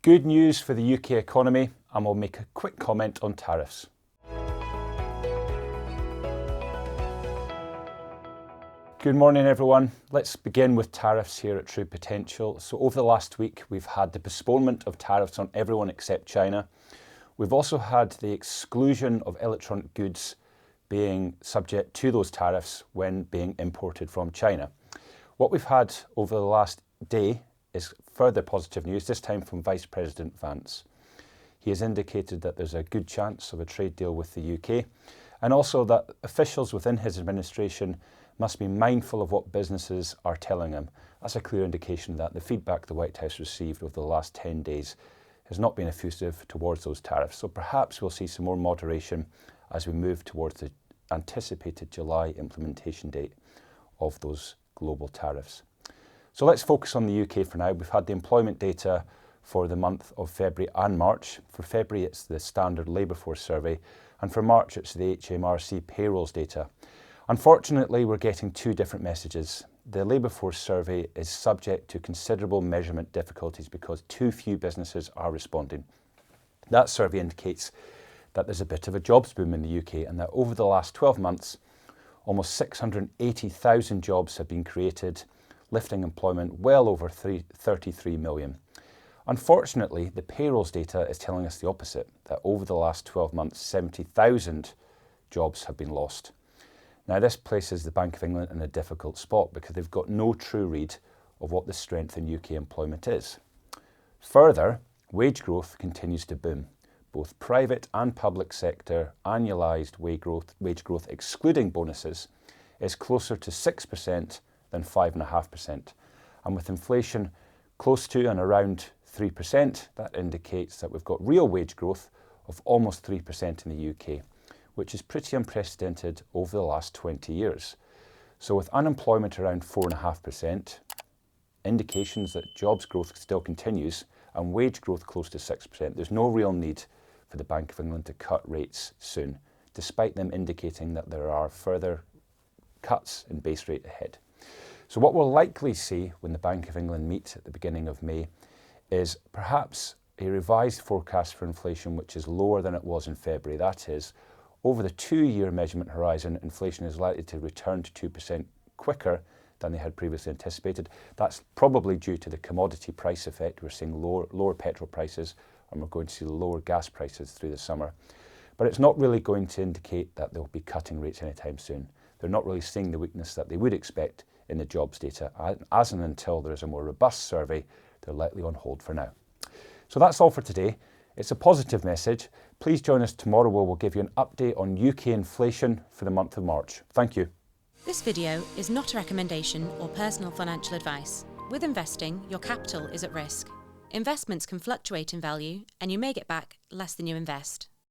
Good news for the UK economy, and we'll make a quick comment on tariffs. Good morning everyone. Let's begin with tariffs here at True Potential. So over the last week we've had the postponement of tariffs on everyone except China. We've also had the exclusion of electronic goods being subject to those tariffs when being imported from China. What we've had over the last day is further positive news, this time from Vice President Vance. He has indicated that there's a good chance of a trade deal with the UK, and also that officials within his administration must be mindful of what businesses are telling him. That's a clear indication that the feedback the White House received over the last 10 days has not been effusive towards those tariffs. So perhaps we'll see some more moderation as we move towards the anticipated July implementation date of those global tariffs. So let's focus on the UK for now. We've had the employment data for the month of February and March. For February, it's the standard labour force survey, and for March, it's the HMRC payrolls data. Unfortunately, we're getting two different messages. The labour force survey is subject to considerable measurement difficulties because too few businesses are responding. That survey indicates that there's a bit of a jobs boom in the UK, and that over the last 12 months, almost 680,000 jobs have been created, lifting employment well over 33 million. Unfortunately, the payrolls data is telling us the opposite, that over the last 12 months, 70,000 jobs have been lost. Now, this places the Bank of England in a difficult spot because they've got no true read of what the strength in UK employment is. Further, wage growth continues to boom. Both private and public sector annualised wage growth excluding bonuses is closer to 6% than 5.5%. And with inflation close to and around 3%, that indicates that we've got real wage growth of almost 3% in the UK, which is pretty unprecedented over the last 20 years. So with unemployment around 4.5%, indications that jobs growth still continues, and wage growth close to 6%, there's no real need for the Bank of England to cut rates soon, despite them indicating that there are further cuts in base rate ahead. So what we'll likely see when the Bank of England meet at the beginning of May is perhaps a revised forecast for inflation which is lower than it was in February. That is, over the 2-year measurement horizon, inflation is likely to return to 2% quicker than they had previously anticipated. That's probably due to the commodity price effect. We're seeing lower petrol prices, and we're going to see lower gas prices through the summer. But it's not really going to indicate that they'll be cutting rates anytime soon. They're not really seeing the weakness that they would expect in the jobs data. As and until there is a more robust survey, they're likely on hold for now. So that's all for today. It's a positive message. Please join us tomorrow where we'll give you an update on UK inflation for the month of March. Thank you. This video is not a recommendation or personal financial advice. With investing, your capital is at risk. Investments can fluctuate in value and you may get back less than you invest.